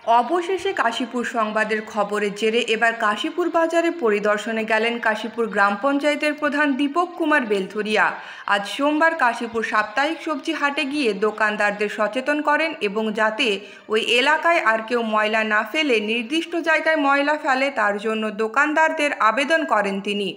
অবশেষে কাশীপুর সংবাদের খবরের জেরে এবার কাশীপুর বাজারে পরিদর্শনে গেলেন কাশীপুর গ্রাম পঞ্চায়েতের প্রধান দীপক কুমার বেলথরিয়া। আজ সোমবার কাশীপুর সাপ্তাহিক সবজি হাটে গিয়ে দোকানদারদের সচেতন করেন এবং যাতে ওই এলাকায় আর কেউ ময়লা না ফেলে নির্দিষ্ট জায়গায় ময়লা ফেলে তার জন্য দোকানদারদের আবেদন করেন তিনি।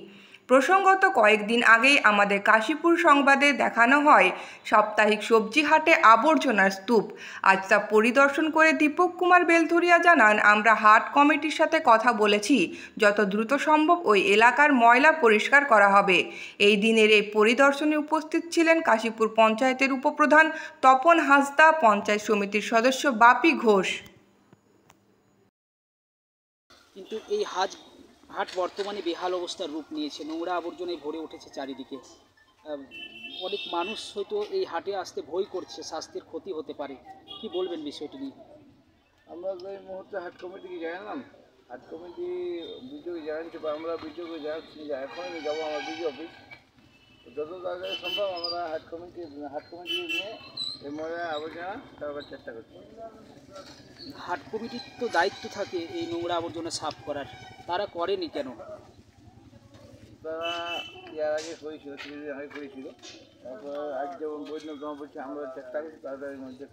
প্রসঙ্গত কয়েকদিন আগেই আমাদের কাশীপুর সংবাদে দেখানো হয় সাপ্তাহিক সবজি হাটে আবর্জনার স্তূপ। আজ তা পরিদর্শন করে দীপক কুমার বেলথরিয়া জানান, আমরা হাট কমিটির সাথে কথা বলেছি, যত দ্রুত সম্ভব ওই এলাকার ময়লা পরিষ্কার করা হবে। এই দিনের এই পরিদর্শনে উপস্থিত ছিলেন কাশীপুর পঞ্চায়েতের উপপ্রধান তপন হাঁসদা, পঞ্চায়েত সমিতির সদস্য বাপি ঘোষ। কিন্তু এই হাট বর্তমানে বেহাল অবস্থার রূপ নিয়েছে, নোংরা আবর্জনায় ভরে উঠেছে চারিদিকে। অনেক মানুষ হয়তো এই হাটে আসতে ভয় করছে, স্বাস্থ্যের ক্ষতি হতে পারে। কি বলবেন বিষয়টি নিয়ে? আমরা তো এই মুহূর্তে হাট কমিটিকে জানালাম, হাট কমিটি বিডিওকে জানাচ্ছি বা আমরা বিডিওকে জানাচ্ছি যে এখনই যাবো আমার বিডিও অফিস। যত তাড়াতাড়ি সম্ভব আমরা হাট কমিটি নিয়ে এই ময়লা আবর্জনা সরাবার চেষ্টা করছি। হাট কমিটির তো দায়িত্ব থাকে এই নোংরা আবর্জনা সাফ করার, তারা করেনি কেন? তারা এর আগে করেছিল, কিছুদিন আগে করেছিল, তারপর আজ যেমন বৈষ্ণব জমা পড়ছে আমরা চেষ্টা করছি তাড়াতাড়ির মধ্যে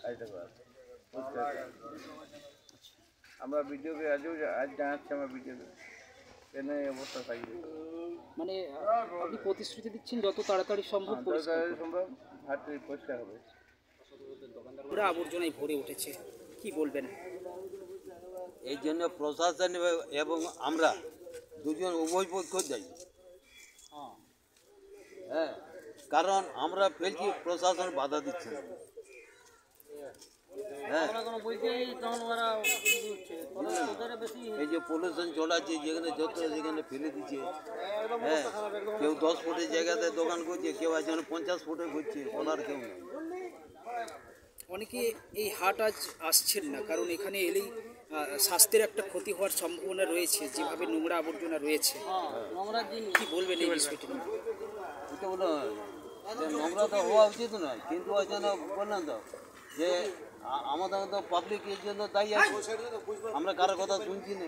কাজটা করার। আমরা ভিডিওকে আজ জানাচ্ছি, আমরা ভিডিওকে কেন এই অবস্থা থাকবে। মানে আপনি প্রতিশ্রুতি দিচ্ছেন যত তাড়াতাড়ি সম্ভব হাট পরিষ্কার হবে। পুরো আবর্জনায় ভরে উঠেছে, কি বলবেন? এই জন্য প্রশাসন এবং আমরা দুজন উভয় পক্ষ যাই। হ্যাঁ, কারণ আমরা ফেলছি, প্রশাসন বাধা দিচ্ছে না। হ্যাঁ, এই যে পলিউশন চলাচ্ছে, যেখানে ফেলে দিচ্ছে। হ্যাঁ, কেউ 10 ফুটের জায়গাতে দোকান করছে, কেউ আছে 50 ফুটে করছে, বলার কেউ নেই। অনেকে এই হাট আজ আসছেন না, কারণ এখানে এলেই স্বাস্থ্যের একটা ক্ষতি হওয়ার সম্ভাবনা রয়েছে, যেভাবে নোংরা আবর্জনা রয়েছে। কি বলবেন এই বিষয়টি নিয়ে? এটা বলো, নোংরা তো হওয়া উচিত নয়, কিন্তু ওই জন্য বললাম তো যে আমাদের তো পাবলিক এর জন্য দায়ী আছে, আমরা কারোর কথা শুনছি না।